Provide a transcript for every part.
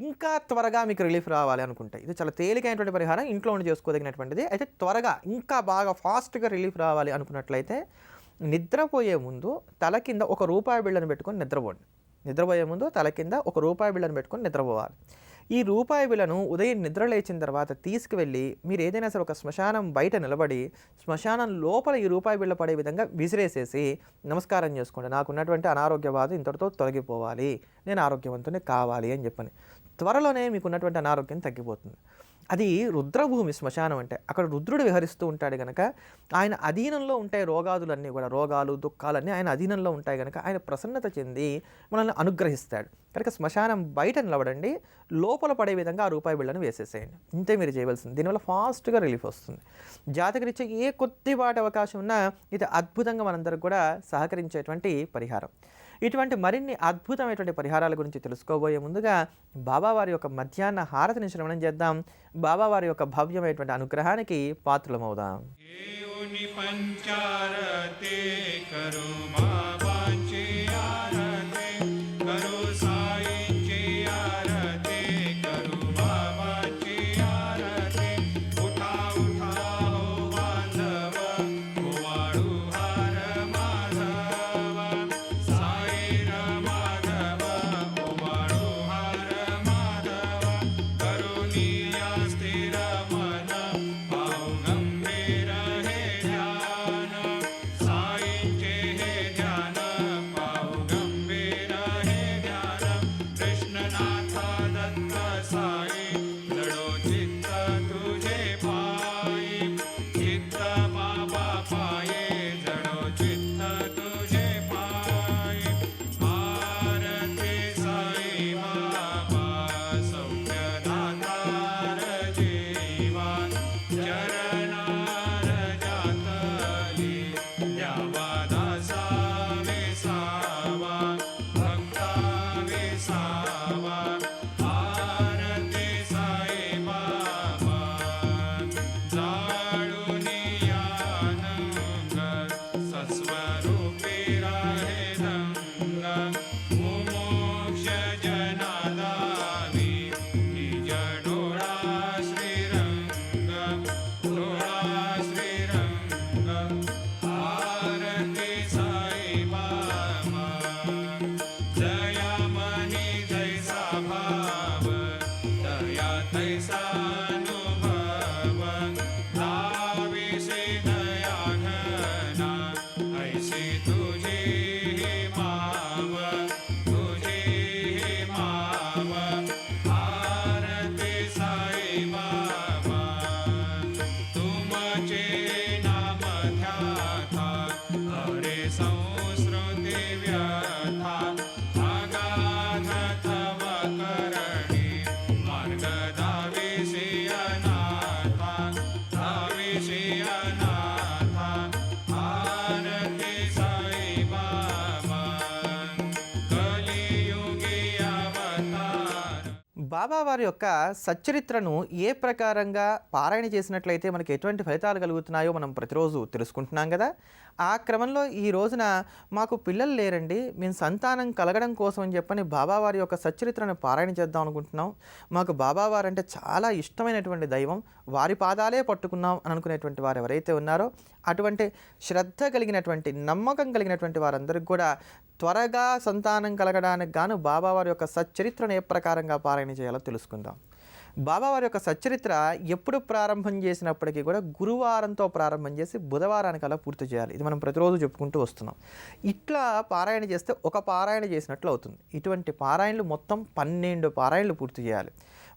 ఇంకా త్వరగా మీకు రిలీఫ్ రావాలి అనుకుంటే ఇది చాలా తేలికైనటువంటి పరిహారం, ఇంట్లో ఉండి చేసుకోదగినటువంటిది. అయితే త్వరగా ఇంకా బాగా ఫాస్ట్‌గా రిలీఫ్ రావాలి అనుకున్నట్లయితే నిద్రపోయే ముందు తల కింద ఒక రూపాయి బిళ్ళను పెట్టుకొని నిద్రపోండి. నిద్రపోయే ముందు తల కింద ఒక రూపాయి బిళ్ళను పెట్టుకొని నిద్రపోవాలి. ఈ రూపాయి బిళ్ళను ఉదయం నిద్ర లేచిన తర్వాత తీసుకువెళ్ళి మీరు ఏదైనా సరే ఒక శ్మశానం బయట నిలబడి శ్మశానం లోపల ఈ రూపాయి బిళ్ళ పడే విధంగా విసిరేసేసి నమస్కారం చేసుకోండి. నాకున్నటువంటి అనారోగ్య బాధ ఇంతటితో తొలగిపోవాలి, నేను ఆరోగ్యవంతుని కావాలి అని చెప్పని. త్వరలోనే మీకున్నటువంటి అనారోగ్యం తగ్గిపోతుంది. అది రుద్రభూమి శ్మశానం అంటే. అక్కడ రుద్రుడు విహరిస్తూ ఉంటాడు గనక ఆయన అధీనంలో ఉంటాయి రోగాదులన్నీ కూడా. రోగాలు, దుఃఖాలన్నీ ఆయన అధీనంలో ఉంటాయి గనక ఆయన ప్రసన్నత చెంది మనల్ని అనుగ్రహిస్తాడు. కనుక శ్మశానం బయట నిలబడండి, లోపల పడే విధంగా ఆ రూపాయి బిళ్ళను వేసేసేయండి. ఇంతే మీరు చేయవలసింది. దీనివల్ల ఫాస్ట్‌గా రిలీఫ్ వస్తుంది. జాతకరీత్యా ఏ కొద్దిపాటి అవకాశం ఉన్నా ఇది అద్భుతంగా మనందరికి కూడా సహకరించేటువంటి పరిహారం. ఇటువంటి మరిన్ని అద్భుతమైనటువంటి పరిహారాల గురించి తెలుసుకోబోయే ముందుగా బాబావారి యొక్క మధ్యాహ్న హారతిని శ్రవణం చేద్దాం. బాబావారి యొక్క భవ్యమైనటువంటి అనుగ్రహానికి పాత్రలమవుదాం. బాబావారి యొక్క సచ్చరిత్రను ఏ ప్రకారంగా పారాయణ చేసినట్లయితే మనకి ఎటువంటి ఫలితాలు కలుగుతున్నాయో మనం ప్రతిరోజు తెలుసుకుంటున్నాం కదా. ఆ క్రమంలో ఈ రోజున మాకు పిల్లలు లేరండి, మేము సంతానం కలగడం కోసం అని చెప్పని బాబావారి యొక్క సచ్చరిత్రను పారాయణ చేద్దాం అనుకుంటున్నాం. మాకు బాబావారు అంటే చాలా ఇష్టమైనటువంటి దైవం, వారి పాదాలే పట్టుకున్నాం అని అనుకునేటువంటి వారు ఎవరైతే ఉన్నారో అటువంటి శ్రద్ధ కలిగినటువంటి నమ్మకం కలిగినటువంటి వారందరికీ కూడా త్వరగా సంతానం కలగడానికి గాను బాబావారి యొక్క సచ్చరిత్రను ఏ ప్రకారంగా పారాయణ చేయాలో తెలుసుకుందాం. బాబావారి యొక్క సచ్చరిత్ర ఎప్పుడు ప్రారంభం చేసినప్పటికీ కూడా గురువారంతో ప్రారంభం చేసి బుధవారానికి అలా పూర్తి చేయాలి. ఇది మనం ప్రతిరోజు చెప్పుకుంటూ వస్తున్నాం. ఇట్లా పారాయణ చేస్తే ఒక పారాయణ చేసినట్లు అవుతుంది. ఇటువంటి పారాయణలు మొత్తం 12 పారాయణలు పూర్తి చేయాలి.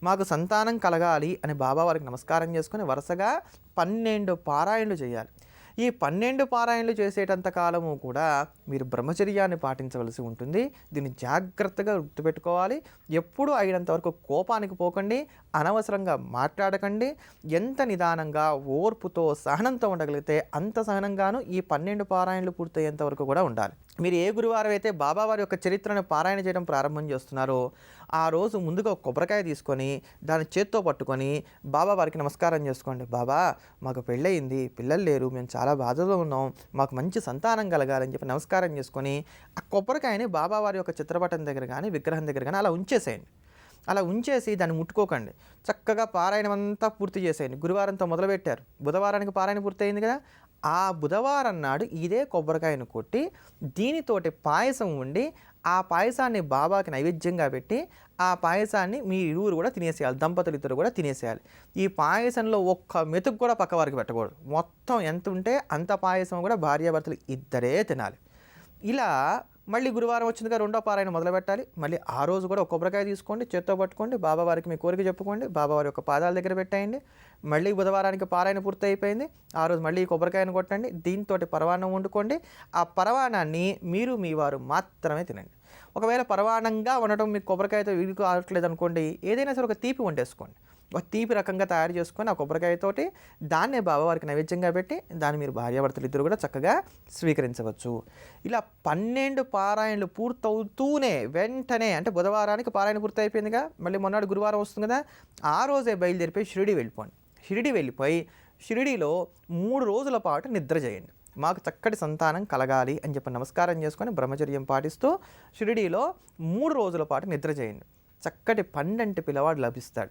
మాకు సంతానం కలగాలి అని బాబావారికి నమస్కారం చేసుకొని వరుసగా 12 పారాయణలు చేయాలి. ఈ 12 పారాయణలు చేసేటంత కాలము కూడా మీరు బ్రహ్మచర్యాన్ని పాటించవలసి ఉంటుంది. దీన్ని జాగ్రత్తగా గుర్తుపెట్టుకోవాలి. ఎప్పుడూ అయినంత వరకు కోపానికి పోకండి, అనవసరంగా మాట్లాడకండి. ఎంత నిదానంగా ఓర్పుతో సహనంతో ఉండగలిగితే అంత సహనంగాను ఈ 12 పారాయణలు పూర్తయ్యేంత వరకు కూడా ఉండాలి. మీరు ఏ గురువారం అయితే బాబావారి యొక్క చరిత్రను పారాయణ చేయడం ప్రారంభం చేస్తున్నారో ఆ రోజు ముందుగా ఒక కొబ్బరికాయ తీసుకొని దాన్ని చేత్తో పట్టుకొని బాబావారికి నమస్కారం చేసుకోండి. బాబా, మాకు పెళ్ళయింది, పిల్లలు లేరు, మేము చాలా బాధలో ఉన్నాం, మాకు మంచి సంతానం కలగాలని చెప్పి నమస్కారం చేసుకొని ఆ కొబ్బరికాయని బాబావారి యొక్క చిత్రపటం దగ్గర కానీ విగ్రహం దగ్గర కానీ అలా ఉంచేసేయండి. అలా ఉంచేసి దాన్ని ముట్టుకోకండి. చక్కగా పారాయణం అంతా పూర్తి చేసేయండి. గురువారంతో మొదలుపెట్టారు, బుధవారానికి పారాయణ పూర్తయింది కదా, ఆ బుధవారం నాడు ఇదే కొబ్బరికాయను కొట్టి దీనితోటి పాయసం వండి ఆ పాయసాన్ని బాబాకి నైవేద్యంగా పెట్టి ఆ పాయసాన్ని మీ ఇరువురు కూడా తినేసేయాలి, దంపతులు ఇద్దరు కూడా తినేసేయాలి. ఈ పాయసంలో ఒక్క మెతుకు కూడా పక్క వారికి పెట్టకూడదు. మొత్తం ఎంత ఉంటే అంత పాయసం కూడా భార్యాభర్తలు ఇద్దరే తినాలి. ఇలా మళ్ళీ గురువారం వచ్చిందిగా రెండో పారాయణ మొదలుపెట్టాలి. మళ్ళీ ఆ రోజు కూడా ఒక కొబ్బరికాయ తీసుకోండి, చేత్తో పట్టుకోండి, బాబావారికి మీ కోరిక చెప్పుకోండి, బాబావారి యొక్క పాదాల దగ్గర పెట్టేయండి. మళ్ళీ బుధవారానికి పారాయణ పూర్తి అయిపోయింది, ఆ రోజు మళ్ళీ ఈ కొబ్బరికాయను కొట్టండి, దీంతో పరవాన్నం వండుకోండి. ఆ పరవాణాన్ని మీరు మీ వారు మాత్రమే తినండి. ఒకవేళ పరవాణంగా ఉండటం మీకు కొబ్బరికాయతో వీలు కావట్లేదు అనుకోండి, ఏదైనా సరే ఒక తీపి వండేసుకోండి. ఒక తీపి రకంగా తయారు చేసుకొని ఆ కొబ్బరికాయతోటి దాన్నే బాబావారికి నైవేద్యంగా పెట్టి దాన్ని మీరు భార్యాభర్తలు ఇద్దరు కూడా చక్కగా స్వీకరించవచ్చు. ఇలా 12 పారాయణలు పూర్తవుతూనే వెంటనే, అంటే బుధవారానికి పారాయణ పూర్తి అయిపోయిందిగా, మళ్ళీ మొన్నటి గురువారం వస్తుంది కదా, ఆ రోజే బయలుదేరిపోయి షిరిడి వెళ్ళిపోండి. షిరిడి వెళ్ళిపోయి షిరిడిలో 3 రోజుల పాటు నిద్ర చేయండి. మాకు చక్కటి సంతానం కలగాలి అని చెప్పి నమస్కారం చేసుకొని బ్రహ్మచర్యం పాటిస్తూ షిరిడీలో 3 రోజుల పాటు నిద్ర చేయండి. చక్కటి 12 పిల్లవాడు లభిస్తాడు.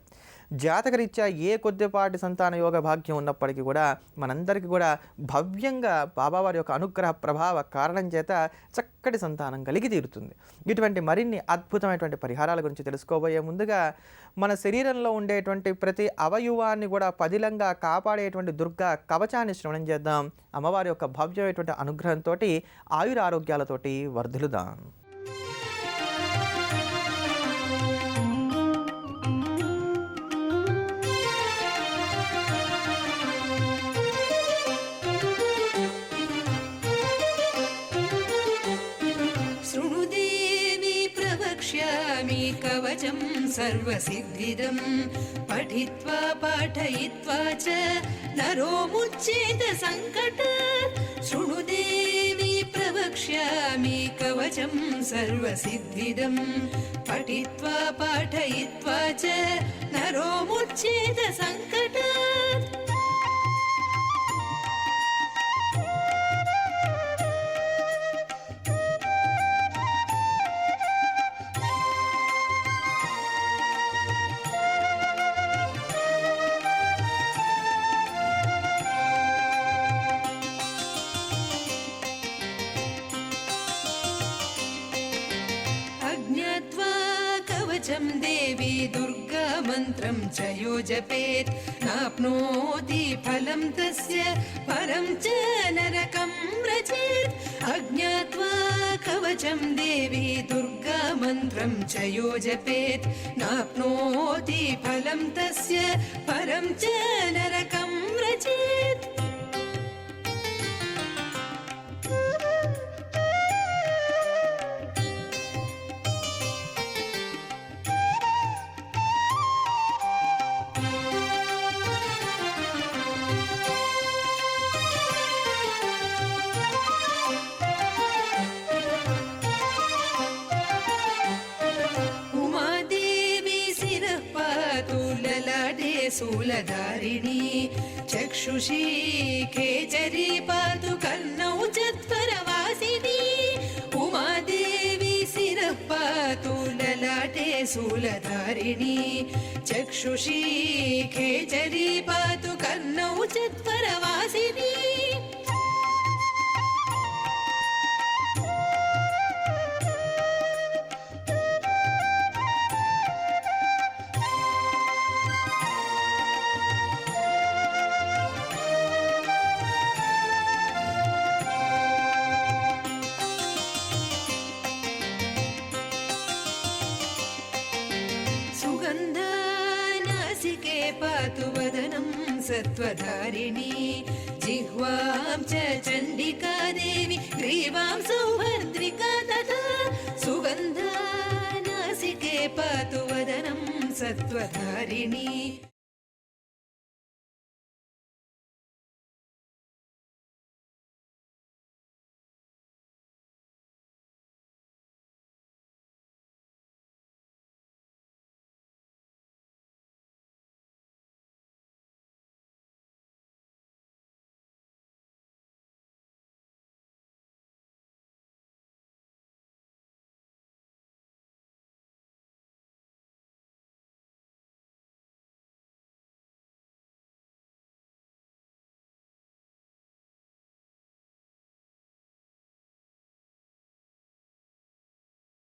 జాతకరీత్యా ఏ కొద్దిపాటి సంతాన యోగ భాగ్యం ఉన్నప్పటికీ కూడా మనందరికీ కూడా భవ్యంగా బాబావారి యొక్క అనుగ్రహ ప్రభావ కారణం చేత చక్కటి సంతానం కలిగి తీరుతుంది. ఇటువంటి మరిన్ని అద్భుతమైనటువంటి పరిహారాల గురించి తెలుసుకోబోయే ముందుగా మన శరీరంలో ఉండేటువంటి ప్రతి అవయవాన్ని కూడా పదిలంగా కాపాడేటువంటి దుర్గా కవచాన్ని శ్రవణం చేద్దాం. అమ్మవారి యొక్క భవ్యమైనటువంటి అనుగ్రహంతో ఆయురారోగ్యాలతోటి వర్ధిల్లుదాం. కవచం సర్వసిద్ధిదం పఠిత్వా పాఠయిత్వా చ నరో ముచ్యేత సంకట. శృణుదేవి ప్రవక్ష్యామి కవచం సర్వసిద్ధిదం పఠిత్వా పాఠయిత్వా చ నరో ముచ్యేత సంకట. దేవి దుర్గా మంత్రం చ యో జపేత్ నాప్నోతి ఫలం తస్య పరం చ నరకం వ్రజేత్. అజ్ఞాత్వా కవచం దేవి దుర్గా మంత్రం చ యో జపేత్ నాప్నోతి ఫలం తస్య పరం చ నరకం వ్రజేత్. శూలధారిణి చక్షుషీ ఖేచరీ పాతు కర్ణౌ చత్వరవాసిని. ఉమాదేవి శిరః పాతు లలాటే శూలధారిణి చక్షుషీ ఖేచరీ పాతు కర్ణౌ చత్వరవాసిని. పాతు వదనం సత్వధారిణి జిహ్వాం చ చండికా దేవి గ్రీవాం సౌభద్రికా తథా. సుగంధా నాసికే పాతు వదనం సత్వధారిణి